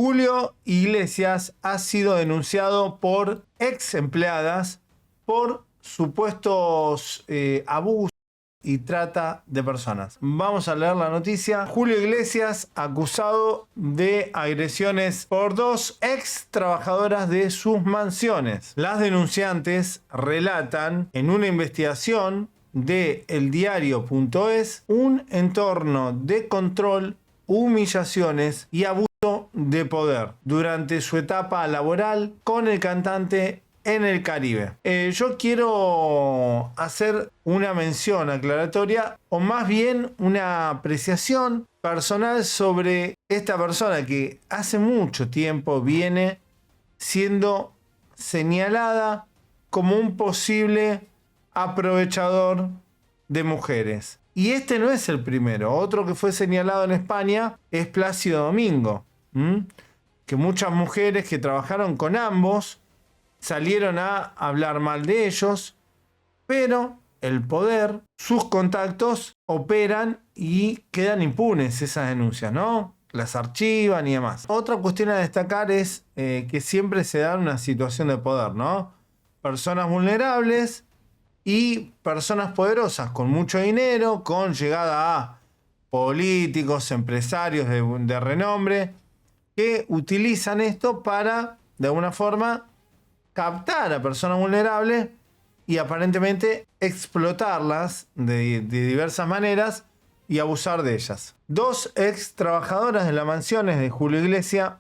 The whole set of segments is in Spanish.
Julio Iglesias ha sido denunciado por ex empleadas por supuestos abusos y trata de personas. Vamos a leer la noticia. Julio Iglesias acusado de agresiones por 2 ex trabajadoras de sus mansiones. Las denunciantes relatan en una investigación de eldiario.es un entorno de control, humillaciones y abuso de poder durante su etapa laboral con el cantante en el Caribe. Yo quiero hacer una mención aclaratoria o más bien una apreciación personal sobre esta persona que hace mucho tiempo viene siendo señalada como un posible aprovechador de mujeres. Y este no es el primero. Otro que fue señalado en España es Plácido Domingo, que muchas mujeres que trabajaron con ambos salieron a hablar mal de ellos, pero el poder, sus contactos operan y quedan impunes esas denuncias, ¿no? Las archivan y demás. Otra cuestión a destacar es que siempre se da una situación de poder, ¿no? Personas vulnerables y personas poderosas con mucho dinero, con llegada a políticos, empresarios de renombre, que utilizan esto para, de alguna forma, captar a personas vulnerables y aparentemente explotarlas de diversas maneras y abusar de ellas. 2 ex trabajadoras de las mansiones de Julio Iglesias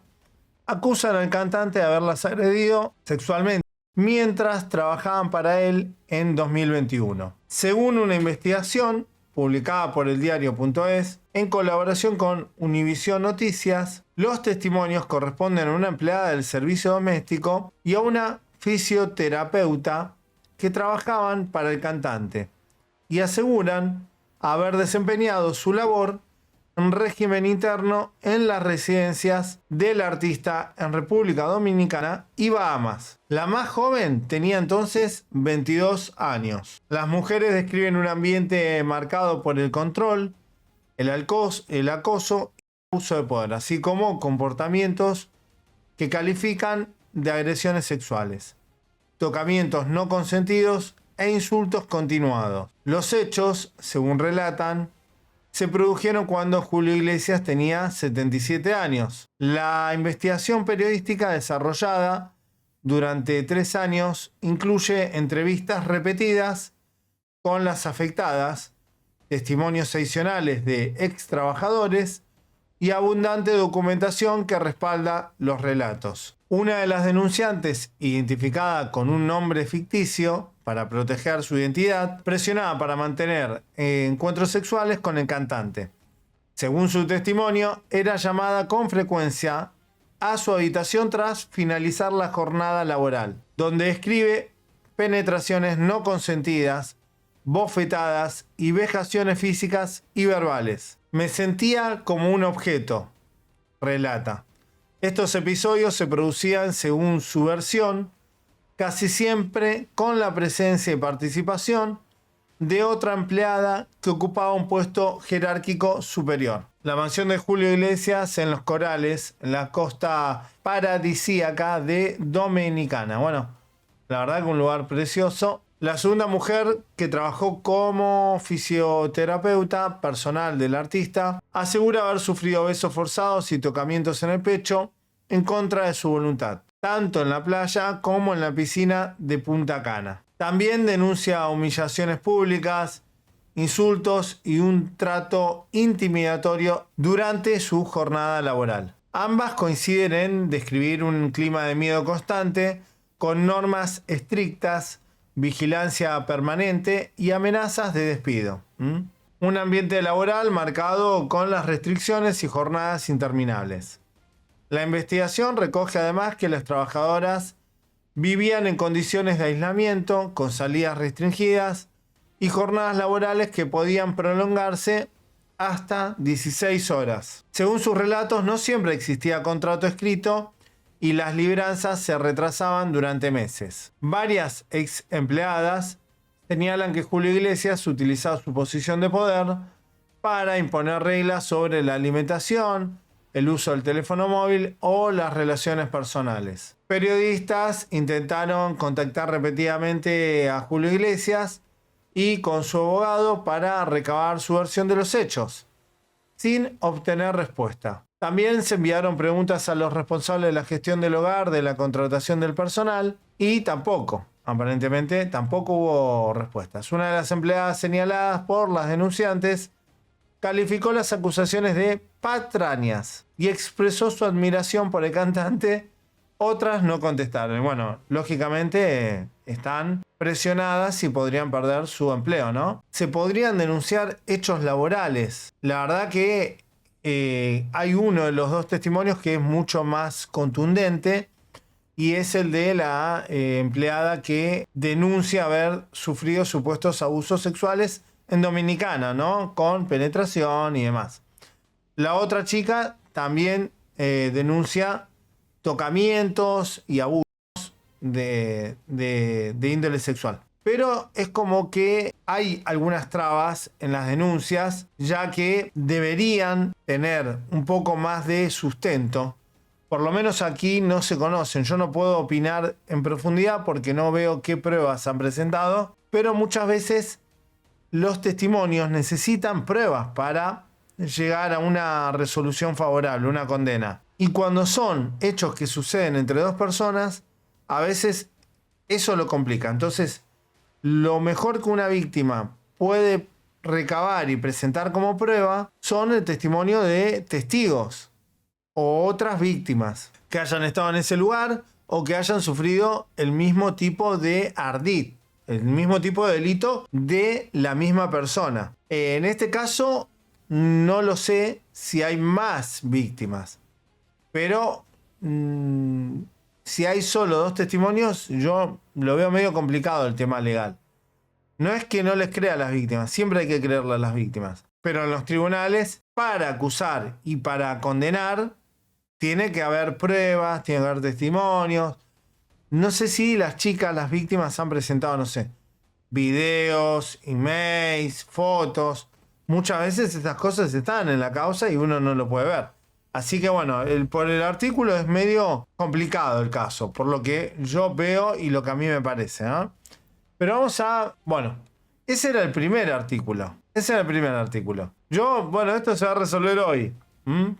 acusan al cantante de haberlas agredido sexualmente mientras trabajaban para él en 2021. Según una investigación publicada por eldiario.es en colaboración con Univisión Noticias, los testimonios corresponden a una empleada del servicio doméstico y a una fisioterapeuta que trabajaban para el cantante y aseguran haber desempeñado su labor en régimen interno en las residencias del artista en República Dominicana y Bahamas. La más joven tenía entonces 22 años. Las mujeres describen un ambiente marcado por el control, el acoso y el abuso de poder, así como comportamientos que califican de agresiones sexuales, tocamientos no consentidos e insultos continuados. Los hechos, según relatan, se produjeron cuando Julio Iglesias tenía 77 años. La investigación periodística desarrollada durante 3 años incluye entrevistas repetidas con las afectadas, testimonios adicionales de ex trabajadores y abundante documentación que respalda los relatos. Una de las denunciantes, identificada con un nombre ficticio para proteger su identidad, presionaba para mantener encuentros sexuales con el cantante. Según su testimonio, era llamada con frecuencia a su habitación tras finalizar la jornada laboral, donde describe penetraciones no consentidas, bofetadas y vejaciones físicas y verbales. Me sentía como un objeto, relata. Estos episodios se producían, según su versión, casi siempre con la presencia y participación de otra empleada que ocupaba un puesto jerárquico superior. La mansión de Julio Iglesias en Los Corales, en la costa paradisíaca de Dominicana. Bueno, la verdad que un lugar precioso. La segunda mujer que trabajó como fisioterapeuta personal del artista asegura haber sufrido besos forzados y tocamientos en el pecho en contra de su voluntad, tanto en la playa como en la piscina de Punta Cana. También denuncia humillaciones públicas, insultos y un trato intimidatorio durante su jornada laboral. Ambas coinciden en describir un clima de miedo constante, con normas estrictas, vigilancia permanente y amenazas de despido. Un ambiente laboral marcado con las restricciones y jornadas interminables. La investigación recoge además que las trabajadoras vivían en condiciones de aislamiento, con salidas restringidas y jornadas laborales que podían prolongarse hasta 16 horas. Según sus relatos, no siempre existía contrato escrito y las libranzas se retrasaban durante meses. Varias ex empleadas señalan que Julio Iglesias utilizaba su posición de poder para imponer reglas sobre la alimentación, el uso del teléfono móvil o las relaciones personales. Periodistas intentaron contactar repetidamente a Julio Iglesias y con su abogado para recabar su versión de los hechos, sin obtener respuesta. También se enviaron preguntas a los responsables de la gestión del hogar, de la contratación del personal, y aparentemente tampoco hubo respuestas. Una de las empleadas señaladas por las denunciantes calificó las acusaciones de patrañas y expresó su admiración por el cantante. Otras no contestaron. Bueno, lógicamente están presionadas y podrían perder su empleo, ¿no? Se podrían denunciar hechos laborales. La verdad que hay uno de los dos testimonios que es mucho más contundente y es el de la empleada que denuncia haber sufrido supuestos abusos sexuales en Dominicana, ¿no? Con penetración y demás. La otra chica también denuncia tocamientos y abusos de índole sexual. Pero es como que hay algunas trabas en las denuncias, ya que deberían tener un poco más de sustento. Por lo menos aquí no se conocen. Yo no puedo opinar en profundidad porque no veo qué pruebas han presentado, pero muchas veces los testimonios necesitan pruebas para llegar a una resolución favorable, una condena. Y cuando son hechos que suceden entre dos personas, a veces eso lo complica. Entonces, lo mejor que una víctima puede recabar y presentar como prueba son el testimonio de testigos o otras víctimas que hayan estado en ese lugar o que hayan sufrido el mismo tipo de ardid, el mismo tipo de delito de la misma persona. En este caso, no lo sé si hay más víctimas, pero si hay solo dos testimonios, yo lo veo medio complicado el tema legal. No es que no les crea a las víctimas, siempre hay que creerle a las víctimas. Pero en los tribunales, para acusar y para condenar, tiene que haber pruebas, tiene que haber testimonios. No sé si las chicas, las víctimas, han presentado, no sé, videos, emails, fotos. Muchas veces estas cosas están en la causa y uno no lo puede ver. Así que bueno, por el artículo es medio complicado el caso, por lo que yo veo y lo que a mí me parece, ¿no? Pero vamos a... Bueno, ese era el primer artículo. Esto se va a resolver hoy.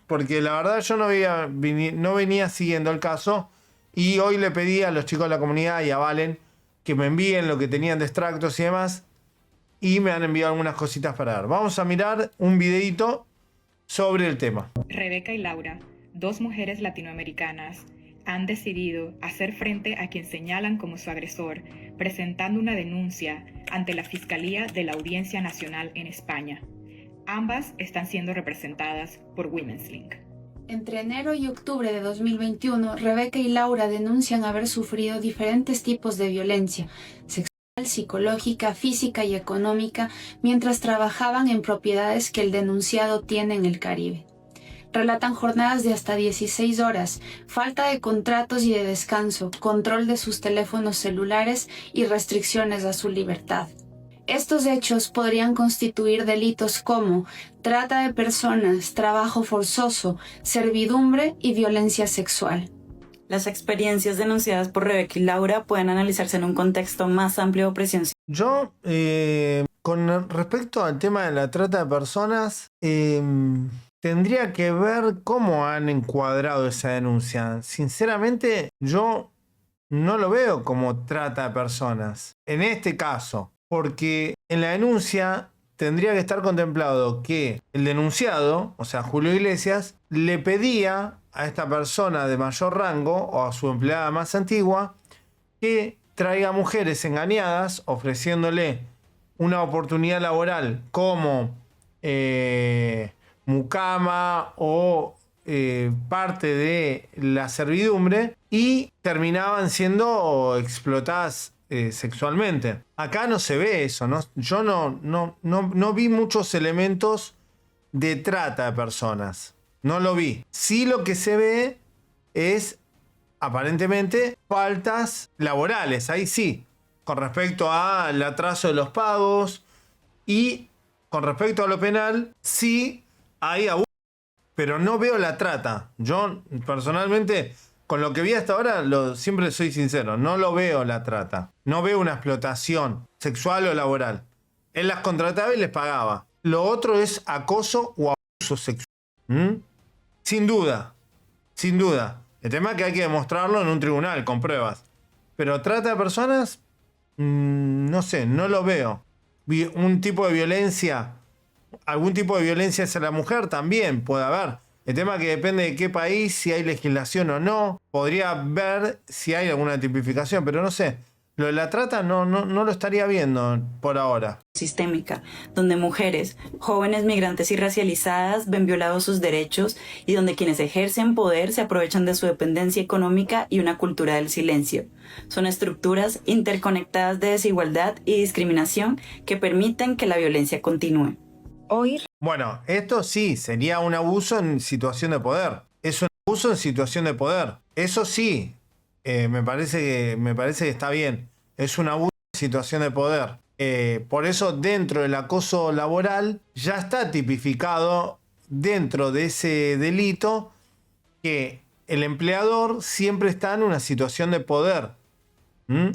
Porque la verdad yo no venía siguiendo el caso y hoy le pedí a los chicos de la comunidad y a Valen que me envíen lo que tenían de extractos y demás, y me han enviado algunas cositas para ver. Vamos a mirar un videito sobre el tema. Rebeca y Laura, dos mujeres latinoamericanas, han decidido hacer frente a quien señalan como su agresor, presentando una denuncia ante la Fiscalía de la Audiencia Nacional en España. Ambas están siendo representadas por Women's Link. Entre enero y octubre de 2021, Rebeca y Laura denuncian haber sufrido diferentes tipos de violencia sexual, psicológica, física y económica mientras trabajaban en propiedades que el denunciado tiene en el Caribe. Relatan jornadas de hasta 16 horas, falta de contratos y de descanso, control de sus teléfonos celulares y restricciones a su libertad. Estos hechos podrían constituir delitos como trata de personas, trabajo forzoso, servidumbre y violencia sexual. Las experiencias denunciadas por Rebeca y Laura pueden analizarse en un contexto más amplio de opresión. Yo, con respecto al tema de la trata de personas, tendría que ver cómo han encuadrado esa denuncia. Sinceramente, yo no lo veo como trata de personas. En este caso, porque en la denuncia tendría que estar contemplado que el denunciado, o sea, Julio Iglesias, le pedía a esta persona de mayor rango o a su empleada más antigua que traiga mujeres engañadas, ofreciéndole una oportunidad laboral como mucama o parte de la servidumbre, y terminaban siendo explotadas sexualmente. Acá no se ve eso, ¿no? Yo no vi muchos elementos de trata de personas. No lo vi. Sí, lo que se ve es aparentemente faltas laborales. Ahí sí. Con respecto al atraso de los pagos y con respecto a lo penal, sí hay abuso. pero no veo la trata. Yo personalmente, con lo que vi hasta ahora, siempre soy sincero, no lo veo la trata. No veo una explotación sexual o laboral. Él las contrataba y les pagaba. Lo otro es acoso o abuso sexual. Sin duda, sin duda. El tema es que hay que demostrarlo en un tribunal con pruebas. Pero trata de personas, no sé, no lo veo. Un tipo de violencia, algún tipo de violencia hacia la mujer también puede haber. El tema es que depende de qué país, si hay legislación o no. Podría ver si hay alguna tipificación, pero no sé. Lo de la trata no lo estaría viendo por ahora. Sistémica, donde mujeres, jóvenes migrantes y racializadas ven violados sus derechos y donde quienes ejercen poder se aprovechan de su dependencia económica y una cultura del silencio. Son estructuras interconectadas de desigualdad y discriminación que permiten que la violencia continúe. Bueno, esto sí sería un abuso en situación de poder. Es un abuso en situación de poder. Eso sí, me parece que está bien. Es un abuso en situación de poder. Por eso dentro del acoso laboral ya está tipificado dentro de ese delito que el empleador siempre está en una situación de poder.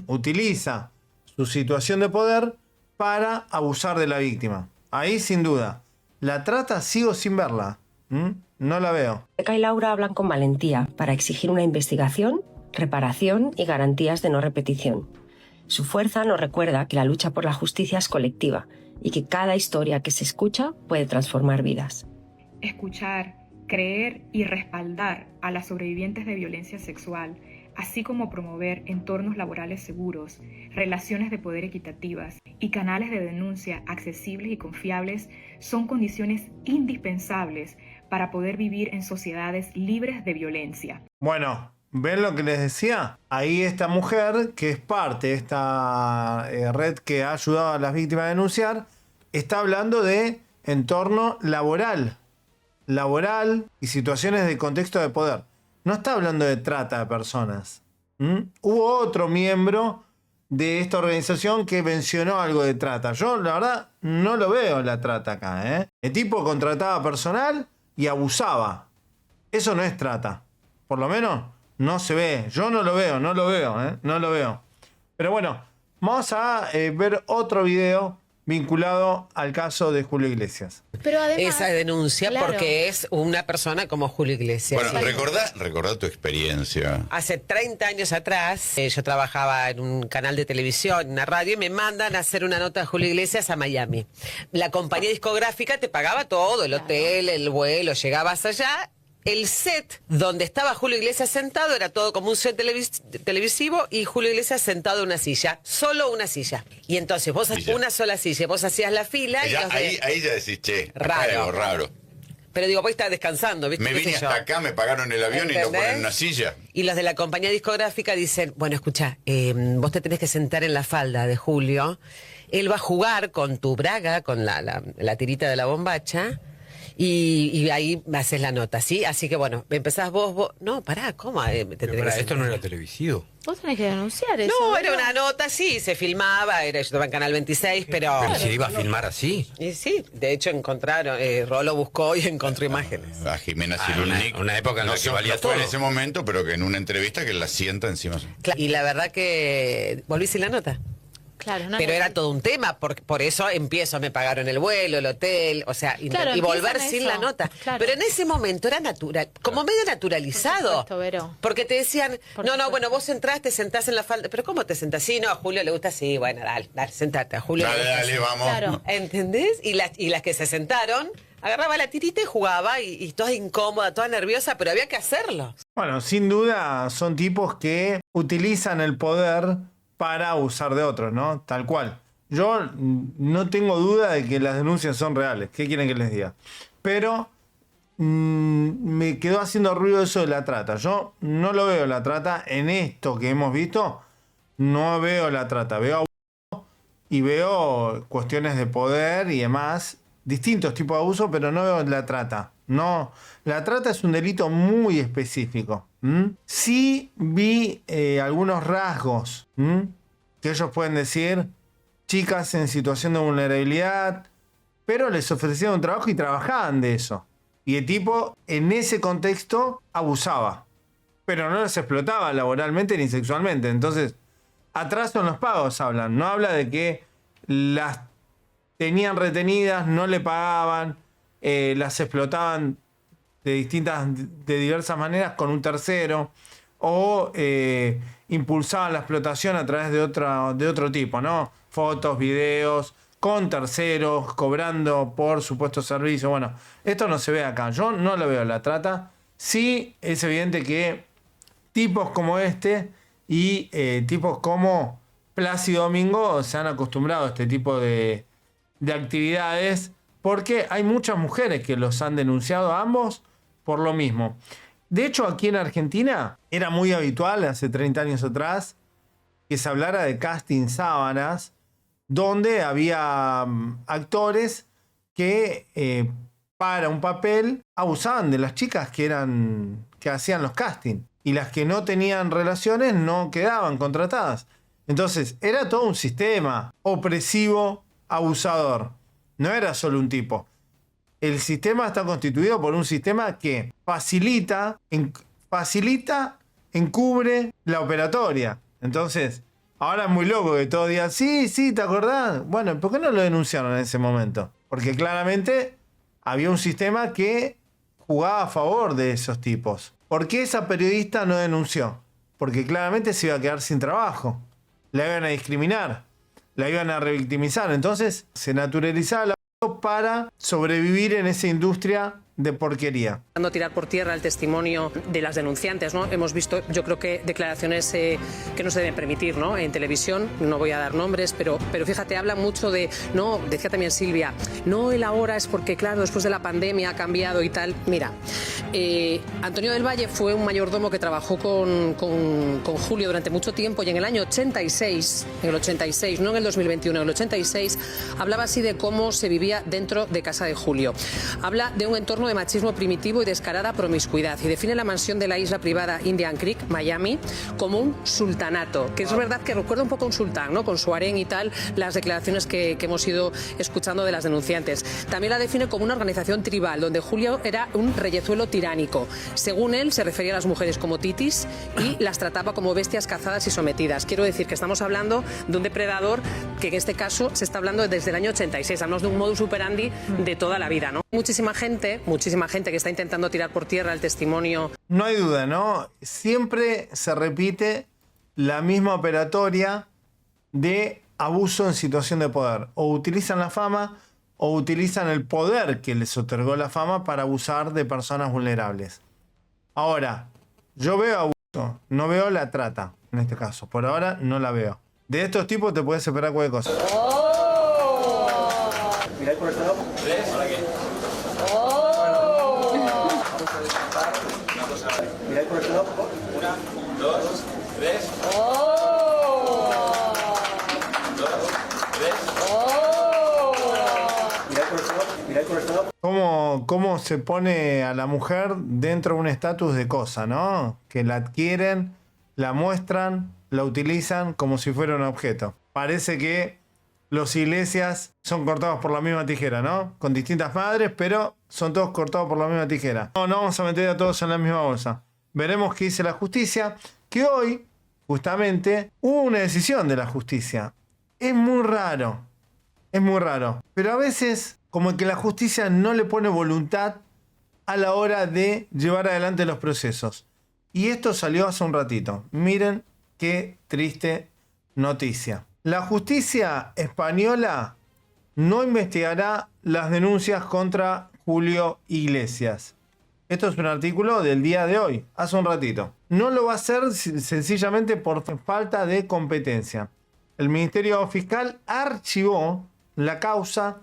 Utiliza su situación de poder para abusar de la víctima. Ahí sin duda. La trata sigo sin verla. No la veo. Rebeca y Laura hablan con valentía para exigir una investigación, reparación y garantías de no repetición. Su fuerza nos recuerda que la lucha por la justicia es colectiva y que cada historia que se escucha puede transformar vidas. Escuchar, creer y respaldar a las sobrevivientes de violencia sexual, así como promover entornos laborales seguros, relaciones de poder equitativas y canales de denuncia accesibles y confiables son condiciones indispensables para poder vivir en sociedades libres de violencia. Bueno, ¿ven lo que les decía? Ahí esta mujer, que es parte de esta red que ha ayudado a las víctimas a denunciar, está hablando de entorno laboral y situaciones de contexto de poder. No está hablando de trata de personas. Hubo otro miembro de esta organización que mencionó algo de trata. Yo, la verdad, no lo veo la trata acá. El tipo contrataba personal y abusaba. Eso no es trata. Por lo menos no se ve. Yo no lo veo. No lo veo. Pero bueno, vamos a ver otro video vinculado al caso de Julio Iglesias. Pero además, esa denuncia, claro, porque es una persona como Julio Iglesias. Bueno, recordá tu experiencia. Hace 30 años atrás, yo trabajaba en un canal de televisión, en una radio, y me mandan a hacer una nota de Julio Iglesias a Miami. La compañía discográfica te pagaba todo, el hotel, el vuelo, llegabas allá. El set donde estaba Julio Iglesias sentado era todo como un set televisivo y Julio Iglesias sentado en una silla, solo una silla. Y entonces vos una sola silla, vos hacías la fila. Ahí ya decís, che, raro. Algo raro. Pero digo, vos estás descansando, ¿viste? Me vine hasta acá, me pagaron el avión y no ponen una silla. Y los de la compañía discográfica dicen, bueno, escucha, vos te tenés que sentar en la falda de Julio, él va a jugar con tu braga, con la tirita de la bombacha, y ahí haces la nota, ¿sí? Así que bueno, empezás vos. No, pará, ¿cómo? Esto no era televisivo. Vos tenés que denunciar eso. No, era una nota, sí, se filmaba, yo estaba en Canal 26, pero... ¿Pero se iba a filmar así? Y sí, de hecho encontraron, Rolo buscó y encontró imágenes. A Jimena Cirulnik. Una época en la que valía todo. No fue en ese momento, pero que en una entrevista que la sienta encima. Y la verdad que volví sin la nota. Claro, pero era todo un tema, por eso me pagaron el vuelo, el hotel, o sea, claro, y volver sin eso. la nota. Claro. Pero en ese momento era natural, como medio naturalizado. Por supuesto, Vero. Porque te decían, bueno, vos entraste, sentás en la falda, pero ¿cómo te sentás? Sí, no, a Julio le gusta, sí, bueno, dale, sentate, a Julio le gusta. Dale, vamos. Claro. ¿Entendés? Y las que se sentaron, agarraba la tirita y jugaba, y toda incómoda, toda nerviosa, pero había que hacerlo. Bueno, sin duda son tipos que utilizan el poder para abusar de otros, ¿no? Tal cual. Yo no tengo duda de que las denuncias son reales. ¿Qué quieren que les diga? Pero me quedó haciendo ruido eso de la trata. Yo no lo veo la trata en esto que hemos visto. No veo la trata. Veo abuso y veo cuestiones de poder y demás. Distintos tipos de abuso, pero no veo la trata. No, la trata es un delito muy específico. Sí vi algunos rasgos que ellos pueden decir, chicas en situación de vulnerabilidad, pero les ofrecieron un trabajo y trabajaban de eso. Y el tipo en ese contexto abusaba, pero no las explotaba laboralmente ni sexualmente. Entonces, atraso en los pagos hablan. No habla de que las tenían retenidas, no le pagaban, las explotaban de diversas maneras con un tercero, o impulsaban la explotación a través de otro tipo, ¿no? Fotos, videos, con terceros, cobrando por supuestos servicios. Bueno, esto no se ve acá. Yo no lo veo la trata. Sí, es evidente que tipos como este y tipos como Plácido Domingo se han acostumbrado a este tipo de actividades, porque hay muchas mujeres que los han denunciado a ambos por lo mismo. De hecho, aquí en Argentina era muy habitual, hace 30 años atrás, que se hablara de casting sábanas, donde había actores que para un papel abusaban de las chicas que hacían los castings, y las que no tenían relaciones no quedaban contratadas. Entonces era todo un sistema opresivo, abusador. No era solo un tipo. El sistema está constituido por un sistema que facilita, encubre la operatoria. Entonces, ahora es muy loco que todos digan, sí, ¿te acordás? Bueno, ¿por qué no lo denunciaron en ese momento? Porque claramente había un sistema que jugaba a favor de esos tipos. ¿Por qué esa periodista no denunció? Porque claramente se iba a quedar sin trabajo. La iban a discriminar, la iban a revictimizar. Entonces se naturalizaba el abuso para sobrevivir en esa industria de porquería. Tirar por tierra el testimonio de las denunciantes, ¿no? Hemos visto, yo creo que declaraciones que no se deben permitir, ¿no? En televisión, no voy a dar nombres, pero fíjate, habla mucho de, no, decía también Silvia, no, el ahora es porque, claro, después de la pandemia ha cambiado y tal. Mira, Antonio del Valle fue un mayordomo que trabajó con Julio durante mucho tiempo, y en el año 86, no en el 2021, en el 86, hablaba así de cómo se vivía dentro de casa de Julio. Habla de un entorno de machismo primitivo y descarada promiscuidad, y define la mansión de la isla privada Indian Creek, Miami, como un sultanato, que es verdad que recuerda un poco a un sultán, ¿no? Con su harén y tal, las declaraciones que hemos ido escuchando de las denunciantes. También la define como una organización tribal, donde Julio era un reyezuelo tiránico. Según él, se refería a las mujeres como titis y las trataba como bestias cazadas y sometidas. Quiero decir que estamos hablando de un depredador que en este caso se está hablando desde el año 86, hablamos de un modus operandi de toda la vida, ¿no? Muchísima gente que está intentando tirar por tierra el testimonio. No hay duda, ¿no? Siempre se repite la misma operatoria de abuso en situación de poder. O utilizan la fama o utilizan el poder que les otorgó la fama para abusar de personas vulnerables. Ahora, yo veo abuso, no veo la trata en este caso. Por ahora no la veo. De estos tipos te puedes esperar cualquier cosa. Mirá por el lado. ¿Ves? ¿Para qué? Mirá por el lado. 1, 2, 3. 2, 3. Mirá por el lado. ¿Cómo se pone a la mujer dentro de un estatus de cosa, ¿no? Que la adquieren, la muestran, la utilizan como si fuera un objeto. Parece que los Iglesias son cortados por la misma tijera, ¿no? Con distintas madres, pero son todos cortados por la misma tijera. No vamos a meter a todos en la misma bolsa. Veremos qué dice la justicia, que hoy, justamente, hubo una decisión de la justicia. Es muy raro. Pero a veces, como que la justicia no le pone voluntad a la hora de llevar adelante los procesos. Y esto salió hace un ratito. Miren qué triste noticia. La justicia española no investigará las denuncias contra Julio Iglesias. Esto es un artículo del día de hoy, hace un ratito. No lo va a hacer sencillamente por falta de competencia. El Ministerio Fiscal archivó la causa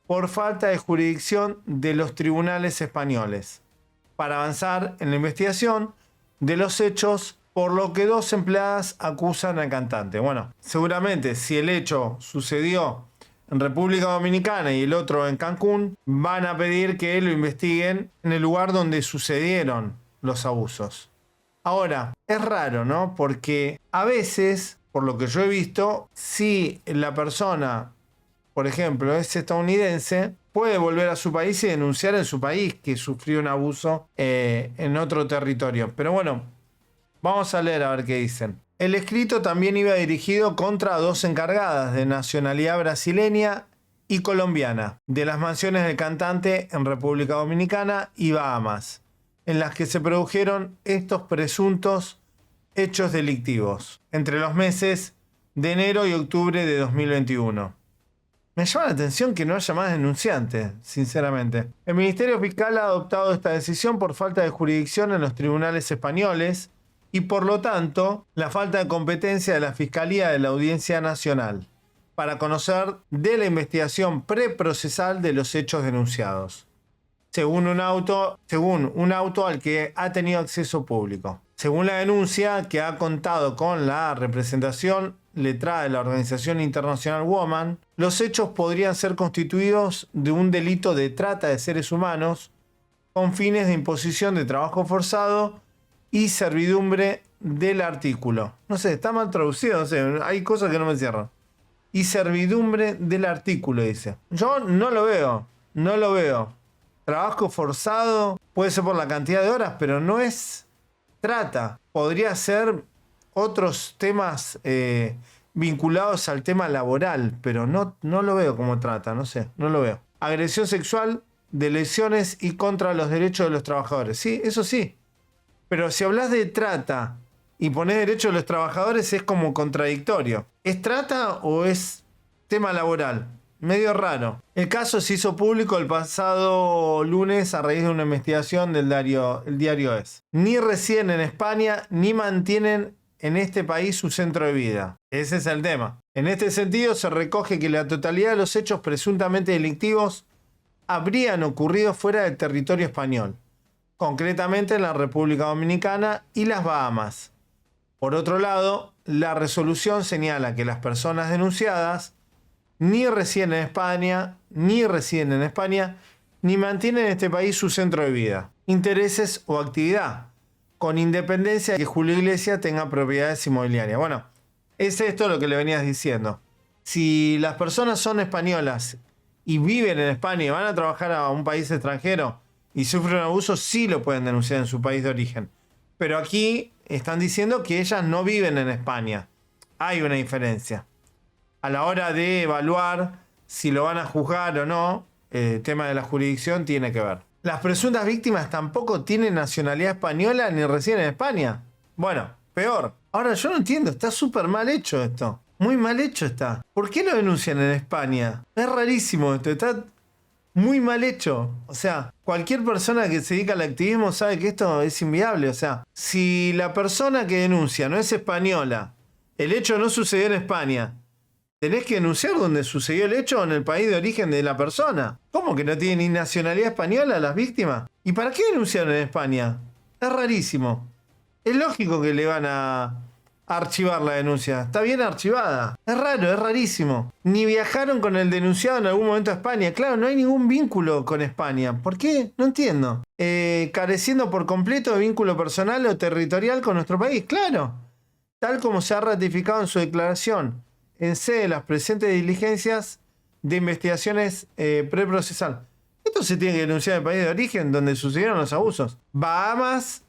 por falta de jurisdicción de los tribunales españoles para avanzar en la investigación de los hechos, por lo que 2 empleadas acusan al cantante. Bueno, seguramente si el hecho sucedió en República Dominicana y el otro en Cancún, van a pedir que lo investiguen en el lugar donde sucedieron los abusos. Ahora, es raro, ¿no? Porque a veces, por lo que yo he visto, si la persona, por ejemplo, es estadounidense, puede volver a su país y denunciar en su país que sufrió un abuso en otro territorio. Pero bueno, vamos a leer a ver qué dicen. El escrito también iba dirigido contra 2 encargadas de nacionalidad brasileña y colombiana de las mansiones del cantante en República Dominicana y Bahamas, en las que se produjeron estos presuntos hechos delictivos entre los meses de enero y octubre de 2021. Me llama la atención que no haya más denunciantes, sinceramente. El Ministerio Fiscal ha adoptado esta decisión por falta de jurisdicción en los tribunales españoles y por lo tanto la falta de competencia de la Fiscalía de la Audiencia Nacional para conocer de la investigación preprocesal de los hechos denunciados, según un auto al que ha tenido acceso público. Según la denuncia, que ha contado con la representación letrada de la Organización Internacional Woman, los hechos podrían ser constituidos de un delito de trata de seres humanos con fines de imposición de trabajo forzado y servidumbre del artículo. No sé, está mal traducido, no sé, hay cosas que no me cierran. Y servidumbre del artículo, dice. Yo no lo veo. Trabajo forzado puede ser por la cantidad de horas, pero no es trata. Podría ser otros temas vinculados al tema laboral, pero no lo veo como trata, no sé, no lo veo. Agresión sexual, de lesiones y contra los derechos de los trabajadores. Sí, eso sí. Pero si hablas de trata y pones derechos de los trabajadores es como contradictorio. ¿Es trata o es tema laboral? Medio raro. El caso se hizo público el pasado lunes a raíz de una investigación del diario ES. Ni residen en España ni mantienen en este país su centro de vida. Ese es el tema. En este sentido se recoge que la totalidad de los hechos presuntamente delictivos habrían ocurrido fuera del territorio español, concretamente en la República Dominicana y las Bahamas. Por otro lado, la resolución señala que las personas denunciadas ni residen en España, ni mantienen en este país su centro de vida, intereses o actividad, con independencia de que Julio Iglesias tenga propiedades inmobiliarias. Bueno, es esto lo que le venías diciendo. Si las personas son españolas y viven en España y van a trabajar a un país extranjero y sufren abuso, sí lo pueden denunciar en su país de origen. Pero aquí están diciendo que ellas no viven en España. Hay una diferencia. A la hora de evaluar si lo van a juzgar o no, el tema de la jurisdicción tiene que ver. Las presuntas víctimas tampoco tienen nacionalidad española ni residen en España. Bueno, peor. Ahora yo no entiendo, está súper mal hecho esto. Muy mal hecho está. ¿Por qué lo denuncian en España? Es rarísimo esto, está muy mal hecho. O sea, cualquier persona que se dedica al activismo sabe que esto es inviable. O sea, si la persona que denuncia no es española, el hecho no sucedió en España, tenés que denunciar donde sucedió el hecho o en el país de origen de la persona. ¿Cómo que no tienen ni nacionalidad española las víctimas? ¿Y para qué denunciaron en España? Es rarísimo. Es lógico que le van a archivar la denuncia. Está bien archivada. Es raro, es rarísimo. Ni viajaron con el denunciado en algún momento a España. Claro, no hay ningún vínculo con España. ¿Por qué? No entiendo. Careciendo por completo de vínculo personal o territorial con nuestro país. Claro. Tal como se ha ratificado en su declaración en sede de las presentes diligencias de investigaciones preprocesal. Esto se tiene que denunciar en el país de origen donde sucedieron los abusos. Bahamas,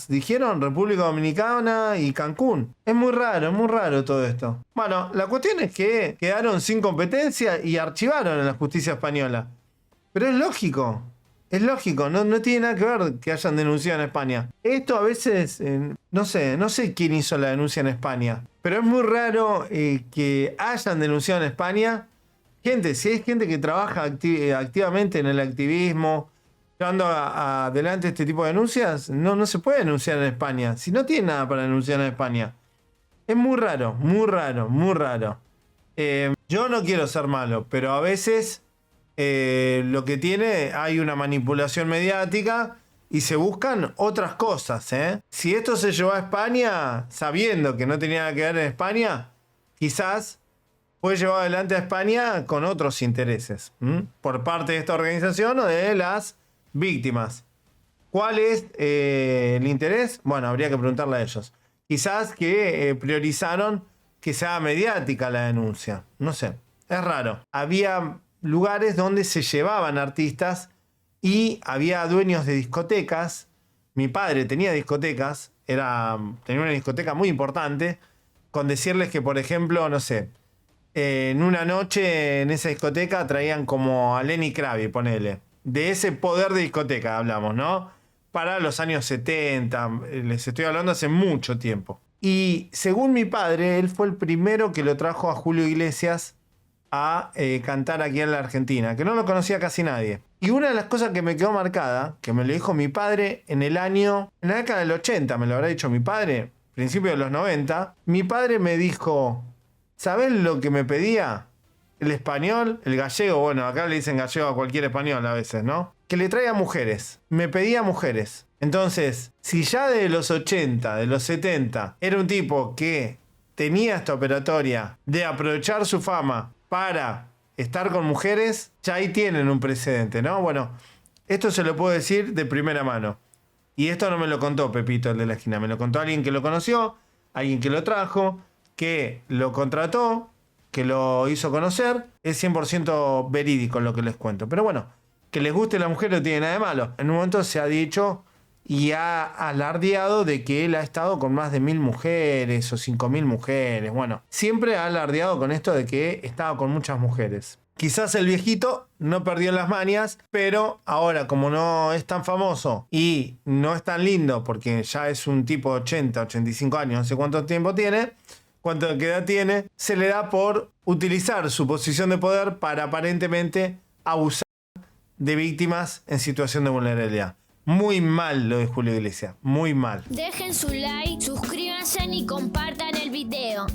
dijeron, República Dominicana y Cancún. Es muy raro todo esto. Bueno, la cuestión es que quedaron sin competencia y archivaron en la justicia española. Pero es lógico, no tiene nada que ver que hayan denunciado en España. Esto a veces, no sé quién hizo la denuncia en España, pero es muy raro que hayan denunciado en España. Gente, si hay gente que trabaja activamente en el activismo, llevando adelante este tipo de denuncias, no se puede denunciar en España. Si no tiene nada para denunciar en España. Es muy raro. Yo no quiero ser malo, pero a veces lo que tiene, hay una manipulación mediática y se buscan otras cosas. Si esto se llevó a España, sabiendo que no tenía nada que ver en España, quizás fue llevado adelante a España con otros intereses, por parte de esta organización o de las víctimas. ¿Cuál es el interés? Bueno, habría que preguntarle a ellos. Quizás que priorizaron que sea mediática la denuncia. No sé, es raro. lugares donde se llevaban artistas y había dueños de discotecas. Mi padre tenía discotecas, tenía una discoteca muy importante, con decirles que, por ejemplo, no sé, en una noche en esa discoteca traían como a Lenny Kravitz, ponele. De ese poder de discoteca hablamos, ¿no? Para los años 70, les estoy hablando hace mucho tiempo. Y según mi padre, él fue el primero que lo trajo a Julio Iglesias a cantar aquí en la Argentina, que no lo conocía casi nadie. Y una de las cosas que me quedó marcada, que me lo dijo mi padre en la década del 80, me lo habrá dicho mi padre, principio de los 90, mi padre me dijo, ¿sabés lo que me pedía? El español, el gallego, bueno, acá le dicen gallego a cualquier español a veces, ¿no? Que le traiga mujeres. Me pedía mujeres. Entonces, si ya de los 80, de los 70, era un tipo que tenía esta operatoria de aprovechar su fama para estar con mujeres, ya ahí tienen un precedente, ¿no? Bueno, esto se lo puedo decir de primera mano. Y esto no me lo contó Pepito, el de la esquina. Me lo contó alguien que lo conoció, alguien que lo trajo, que lo contrató, que lo hizo conocer. Es 100% verídico lo que les cuento. Pero bueno, que les guste la mujer no tiene nada de malo. En un momento se ha dicho y ha alardeado de que él ha estado con más de 1.000 mujeres o 5.000 mujeres. Bueno, siempre ha alardeado con esto de que estaba con muchas mujeres. Quizás el viejito no perdió las mañas, pero ahora como no es tan famoso y no es tan lindo, porque ya es un tipo de 80, 85 años, no sé cuánto tiempo tiene, cuánta edad tiene, se le da por utilizar su posición de poder para aparentemente abusar de víctimas en situación de vulnerabilidad. Muy mal lo de Julio Iglesias, muy mal. Dejen su like, suscríbanse y compartan el video.